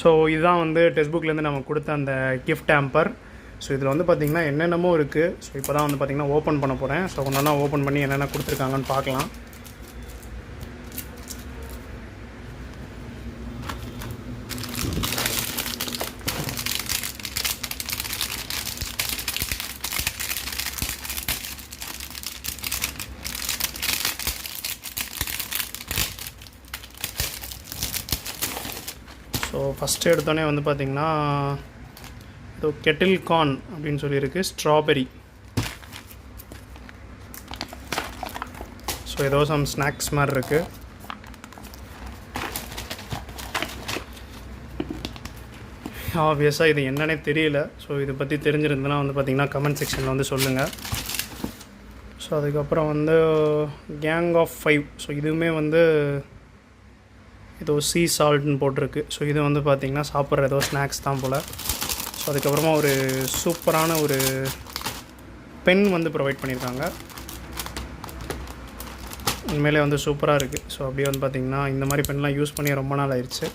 So இதுதான் வந்து டெஸ்ட்புக்லேருந்து நம்ம கொடுத்த அந்த கிஃப்ட் ஹேம்பர். ஸோ இதில் வந்து பார்த்திங்கன்னா என்னென்னமோ இருக்குது. ஸோ இப்போ தான் வந்து பார்த்திங்கன்னா ஓப்பன் பண்ண போகிறேன். ஸோ ஒன்றா ஓப்பன் பண்ணி என்னென்ன கொடுத்துருக்காங்கன்னு பார்க்கலாம். ஸோ ஃபஸ்ட்டு எடுத்தோடனே வந்து பார்த்திங்கன்னா ஏதோ கெட்டில் கார்ன் அப்படின்னு சொல்லியிருக்கு, ஸ்ட்ராபெரி. ஸோ ஏதோ சம் ஸ்நாக்ஸ் மாதிரி இருக்குது. ஆப்வியஸாக இது என்னன்னே தெரியல. ஸோ இதை பற்றி தெரிஞ்சிருந்ததுன்னா வந்து பார்த்திங்கன்னா கமெண்ட் செக்ஷனில் வந்து சொல்லுங்கள். ஸோ அதுக்கப்புறம் வந்து கேங் ஆஃப் 5. ஸோ இதுவுமே வந்து ஏதோ சீ சால்ட்னு போட்டிருக்கு. ஸோ இது வந்து பார்த்திங்கன்னா சாப்பிட்ற ஏதோ ஸ்நாக்ஸ் தான் போல். ஸோ அதுக்கப்புறமா ஒரு சூப்பரான ஒரு பென் வந்து ப்ரொவைட் பண்ணியிருக்காங்க. உண்மையிலே வந்து சூப்பராக இருக்குது. ஸோ அப்படியே வந்து பார்த்திங்கன்னா இந்த மாதிரி பென்லாம் யூஸ் பண்ணி ரொம்ப நாள் ஆயிடுச்சு.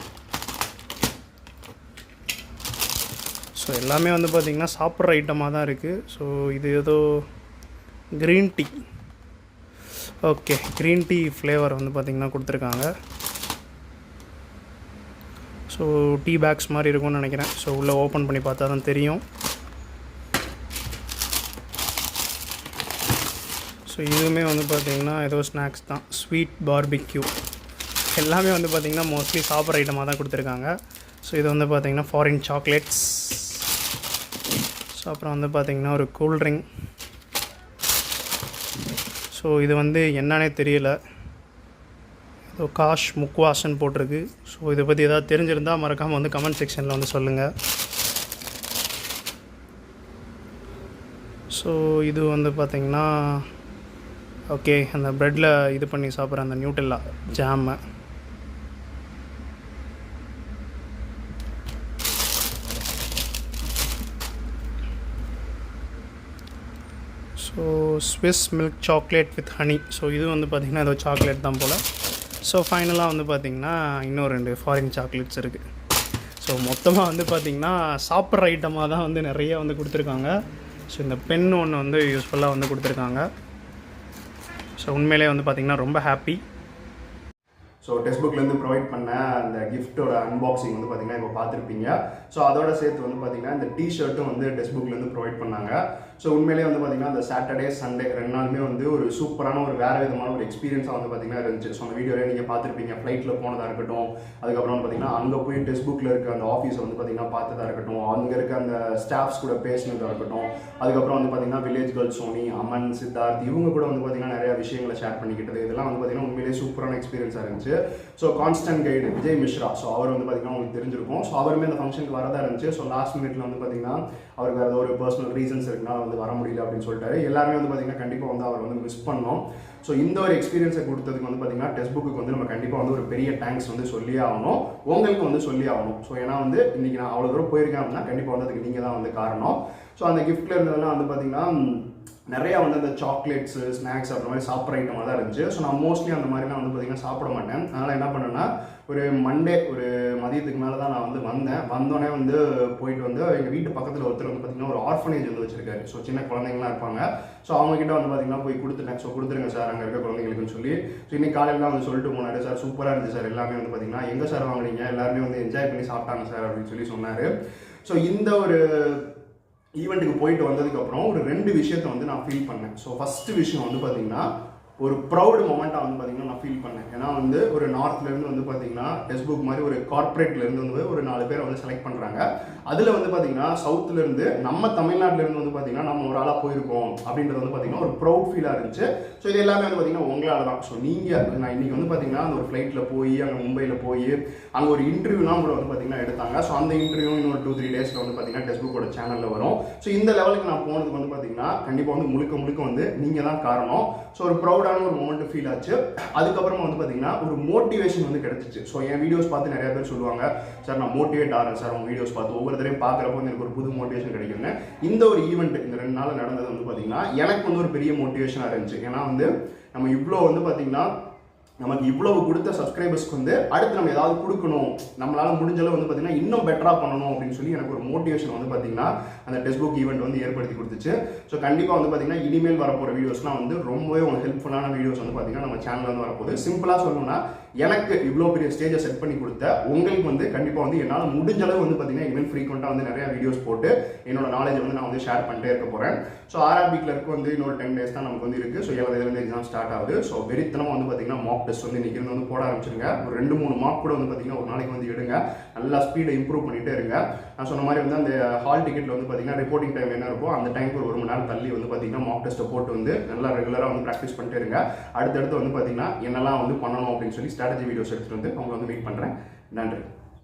ஸோ எல்லாமே வந்து பார்த்திங்கன்னா சாப்பிட்ற ஐட்டமாக தான் இருக்குது. ஸோ இது ஏதோ green tea. Okay, green tea flavour வந்து பார்த்திங்கன்னா கொடுத்துருக்காங்க. ஸோ டீ பேக்ஸ் மாதிரி இருக்கும்னு நினைக்கிறேன். ஸோ உள்ளே ஓப்பன் பண்ணி பார்த்தா தான் தெரியும். ஸோ இதுவுமே வந்து பார்த்திங்கன்னா ஏதோ ஸ்நாக்ஸ் தான், ஸ்வீட் பார்பிக்யூ. எல்லாமே வந்து பார்த்திங்கன்னா மோஸ்ட்லி சாப்பிட்ற ஐட்டமாக தான் கொடுத்துருக்காங்க. ஸோ இது வந்து பார்த்திங்கன்னா ஃபாரின் சாக்லேட்ஸ். ஸோ அப்புறம் வந்து பார்த்திங்கன்னா ஒரு கூல்ட்ரிங்க். ஸோ இது வந்து என்னன்னே தெரியல, ஸோ காஷ் முக்வாஷன் போட்டிருக்கு. ஸோ இதை பற்றி எதாவது தெரிஞ்சிருந்தால் மறக்காமல் வந்து கமெண்ட் செக்ஷனில் வந்து சொல்லுங்கள். ஸோ இது வந்து பார்த்திங்கன்னா ஓகே, அந்த ப்ரெட்டில் இது பண்ணி சாப்பிட்ற அந்த நியூட்டெல்லா jam. So Swiss milk chocolate with honey. So இது வந்து பார்த்திங்கன்னா ஏதோ சாக்லேட் தான் போல். ஸோ ஃபைனலாக வந்து பார்த்திங்கன்னா இன்னும் 2 ஃபாரின் சாக்லேட்ஸ் இருக்குது. ஸோ மொத்தமாக வந்து பார்த்திங்கன்னா சாப்பிட்ற ஐட்டமாக தான் வந்து நிறைய வந்து கொடுத்துருக்காங்க. ஸோ இந்த பென் ஒன்று வந்து யூஸ்ஃபுல்லாக வந்து கொடுத்துருக்காங்க. ஸோ உண்மையிலே வந்து பார்த்திங்கன்னா ரொம்ப ஹாப்பி. ஸோ டெஸ்ட்புக்லேருந்து ப்ரொவைட் பண்ண அந்த கிஃப்ட்டோட அன்பாக்சிங் வந்து பார்த்திங்கன்னா இப்போ பார்த்துருப்பீங்க. ஸோ அதோட சேர்த்து வந்து பார்த்திங்கன்னா இந்த டிஷர்ட்டும் வந்து டெஸ்ட்புக்லேருந்து ப்ரொவைட் பண்ணாங்க. ஸோ உண்மையிலே வந்து பார்த்திங்கன்னா அந்த சாட்டர்டே சண்டே 2 நாளுமே வந்து ஒரு சூப்பரான ஒரு வேறு விதமான ஒரு எக்ஸ்பீரியன்ஸாக வந்து பார்த்திங்கன்னா இருந்துச்சு. ஸோ அந்த வீடியோவில் நீங்கள் பார்த்துருப்பீங்க, ஃப்ளைட்டில் போனதாக இருக்கட்டும், அதுக்கப்புறம் வந்து பார்த்திங்கன்னா அங்கே போய் டெஸ்ட்புக்கில் இருக்க அந்த ஆஃபீஸை வந்து பார்த்திங்கன்னா பார்த்ததாக இருக்கட்டும், அங்கே இருக்க அந்த ஸ்டாஃப்ஸ் கூட பேசினதாக இருக்கட்டும், அதுக்கப்புறம் வந்து பார்த்திங்கன்னா வில்லேஜ் கேர்ள் சோனி, அமன், சித்தார்த் இவங்க கூட வந்து பார்த்திங்கன்னா நிறையா விஷயங்களை ஷேர் பண்ணிக்கிட்டது. இதெல்லாம் வந்து பார்த்திங்கன்னா உண்மையிலே சூப்பரான எக்ஸ்பீரியன்ஸாக இருந்துச்சு. So constant guide Vijay Mishra, so அவர் வந்து பார்த்திங்கன்னா உங்களுக்கு தெரிஞ்சிருக்கும். ஸோ அவருமே அந்த ஃபங்க்ஷனுக்கு வரதா இருந்துச்சு. ஸோ லாஸ்ட் மினிட்ல வந்து பார்த்திங்கன்னா அவருக்கு வேறு ஒரு பர்சனல் ரீசன்ஸ் இருக்குனால வந்து வர முடியல அப்படின்னு சொல்லிட்டாரு. எல்லாருமே வந்து பார்த்திங்கன்னா கண்டிப்பாக வந்து அவர் வந்து மிஸ் பண்ணோம். ஸோ இந்த ஒரு எக்ஸ்பீரியன்ஸை கொடுத்ததுக்கு வந்து பார்த்திங்கன்னா டெஸ்ட்புக்கு வந்து நம்ம கண்டிப்பாக வந்து ஒரு பெரிய தேங்க்ஸ் வந்து சொல்லி ஆகணும், உங்களுக்கு வந்து சொல்லி ஆகணும். ஸோ ஏன்னா வந்து இன்றைக்கி நான் அவ்வளோ தூரம் போயிருக்கேன் அப்படின்னா கண்டிப்பாக வந்து அதுக்கு நீங்கள் தான் வந்து காரணம். ஸோ அந்த கிஃப்ட்டில் இருந்ததெல்லாம் வந்து பார்த்திங்கன்னா நிறையா வந்து அந்த சாக்லேட்ஸு, ஸ்நாக்ஸ் அந்த மாதிரி சாப்பிட்ற ஐட்டமாக தான் இருந்துச்சு. ஸோ நான் மோஸ்ட்லி அந்த மாதிரிலாம் வந்து பார்த்திங்கன்னா சாப்பிட மாட்டேன். அதனால் என்ன பண்ணேன்னா ஒரு மண்டே ஒரு மதியத்துக்கு மேலே தான் நான் வந்து வந்தோடனே வந்து போயிட்டு வந்து எங்கள் வீட்டு பக்கத்தில் ஒருத்தர் வந்து பார்த்திங்கன்னா ஒரு ஆர்ஃபனேஜ் வந்து வச்சிருக்காரு. ஸோ சின்ன குழந்தைங்களாம் இருப்பாங்க. ஸோ அவங்ககிட்ட வந்து பார்த்திங்கன்னா போய் கொடுத்துட்டேன். ஸோ கொடுத்துருங்க சார் அங்கே இருக்க குழந்தைங்களுக்குன்னு சொல்லி. ஸோ இன்னைக்கு காலையில் தான் வந்து சொல்லிட்டு போனார். சார் சூப்பராக இருந்துச்சு சார், எல்லாமே வந்து பார்த்திங்கன்னா எங்கே சார் வாங்குறீங்க, எல்லாருமே வந்து என்ஜாய் பண்ணி சாப்பிட்டாங்க சார் அப்படின்னு சொல்லி சொன்னார். ஸோ இந்த ஒரு ஈவெண்ட்டுக்கு போயிட்டு வந்ததுக்கப்புறம் ஒரு 2 விஷயத்தை வந்து நான் ஃபீல் பண்ணேன். ஸோ ஃபஸ்ட்டு விஷயம் வந்து பார்த்திங்கன்னா ஒரு ப்ரௌட் மொமெண்ட்டாக வந்து பார்த்திங்கன்னா நான் ஃபீல் பண்ணேன். ஏன்னா வந்து ஒரு நார்த்லேருந்து வந்து பார்த்திங்கன்னா டெஸ்ட்புக் மாதிரி ஒரு கார்ப்பரேட்லேருந்து வந்து ஒரு 4 பேரை வந்து செலக்ட் பண்ணுறாங்க. அதில் வந்து பார்த்திங்கன்னா சவுத்துலேருந்து நம்ம தமிழ்நாட்டிலேருந்து வந்து பார்த்திங்கன்னா நம்ம ஒரு ஆளாக போயிருக்கோம் அப்படின்றது வந்து பார்த்திங்கன்னா ஒரு ப்ரௌட் ஃபீலாக இருந்துச்சு. ஸோ இது எல்லாமே வந்து பார்த்திங்கன்னா உங்களால் தான். ஸோ நீங்கள் நான் இன்றைக்கி வந்து பார்த்திங்கன்னா அந்த ஒரு ஃப்ளைட்டில் போய் அங்கே மும்பையில் போய் அங்கே ஒரு இன்டர்வியூலாம் கூட வந்து பார்த்திங்கன்னா எடுத்தாங்க. ஸோ அந்த இன்டர்வியூ இன்னொரு 2-3 டேஸில் வந்து பார்த்திங்கன்னா டெஸ்ட்புக்கோட சேனலில் வரும். ஸோ இந்த லெவலுக்கு நான் போனதுக்கு வந்து பார்த்திங்கன்னா கண்டிப்பாக வந்து முழுக்க வந்து நீங்கள் தான் காரணம். ஸோ ஒரு ப்ரௌடான ஒரு மொமெண்ட் ஃபீல் ஆச்சு. அதுக்கப்புறமா வந்து பார்த்தீங்கன்னா ஒரு மோட்டிவேஷன் வந்து கிடைச்சிச்சு. ஸோ என் வீடியோஸ் பார்த்து நிறைய பேர் சொல்லுவாங்க, சார் நான் மோட்டிவேட் ஆகிறேன் சார் உங்கள் வீடியோஸ் பார்த்து, ஒவ்வொரு தடையும் பார்க்குறப்போ வந்து எனக்கு ஒரு புது மோட்டிவேஷன் கிடைக்குன்னு. இந்த ஒரு ஈவெண்ட் இந்த 2 நாள் நடந்தது வந்து பார்த்தீங்கன்னா எனக்கு வந்து ஒரு பெரிய மோட்டிவேஷனாக இருந்துச்சு. ஏன்னா வந்து நம்ம இவ்வளோ வந்து பார்த்தீங்கன்னா நமக்கு இவ்வளவு கொடுத்த சப்ஸ்கிரைபர்ஸ்க்கு வந்து அடுத்து நம்ம ஏதாவது கொடுக்கணும், நம்மளால முடிஞ்சளவு வந்து பார்த்தீங்கன்னா இன்னும் பெட்டராக பண்ணணும் அப்படின்னு சொல்லி எனக்கு ஒரு மோட்டிவேஷன் வந்து பார்த்தீங்கன்னா அந்த டெஸ்ட்புக் ஈவெண்ட் வந்து ஏற்படுத்தி கொடுத்துச்சு. ஸோ கண்டிப்பாக வந்து பார்த்தீங்கன்னா இனிமேல் வரப்போகிற வீடியோஸ்லாம் வந்து ரொம்பவே உங்களுக்கு ஹெல்ப்ஃபுல்லான வீடியோஸ் வந்து பார்த்தீங்கன்னா நம்ம சேனலில் வந்து வரப்போகுது. சிம்பிளாக சொல்லணும்னா எனக்கு இவ்வளோ பெரிய ஸ்டேஜை செட் பண்ணி கொடுத்த உங்களுக்கு வந்து கண்டிப்பாக வந்து என்னால் முடிஞ்சளவு வந்து பார்த்தீங்கன்னா இனிமேல் ஃப்ரீக்வெண்ட்டாக வந்து நிறைய வீடியோஸ் போட்டு என்னோட நாலேஜை வந்து நான் வந்து ஷேர் பண்ணிட்டே இருக்க போகிறேன். ஸோ ஆர்ஆர்பி கிளர்க்கு வந்து இன்னொரு 10 days தான் நமக்கு வந்து இருக்குது. ஸோ 7 எக்ஸாம் ஸ்டார்ட் ஆகுது. ஸோ வெறித்தனமாக வந்து பார்த்தீங்கன்னா மாக் டெஸ்ட் வந்து இன்னைக்கு வந்து போட ஆரம்பிச்சிருங்க. ஒரு 2-3 மார்க் கூட வந்து பார்த்தீங்கன்னா ஒரு நாளைக்கு வந்து எடுங்க. நல்லா ஸ்பீடை இம்ப்ரூவ் பண்ணிட்டே இருங்க. நான் சொன்ன மாதிரி வந்து அந்த ஹால் டிக்கெட்டில் வந்து பார்த்தீங்கன்னா ரிப்போர்ட்டிங் டைம் என்ன இருக்கோ அந்த டைமுக்கு ஒரு 1 மணி நேரம் தள்ளி வந்து பார்த்தீங்கன்னா மாக் டெஸ்ட்டை போட்டு வந்து நல்லா ரெகுலராக வந்து ப்ராக்டிஸ் பண்ணிட்டே இருங்க. அடுத்தடுத்து வந்து பார்த்தீங்கன்னா என்னெல்லாம் வந்து பண்ணணும் அப்படின்னு சொல்லி ஸ்ட்ராட்டஜி வீடியோஸ் எடுத்துகிட்டு வந்து உங்களை வந்து மீட் பண்ணுறேன். நன்றி.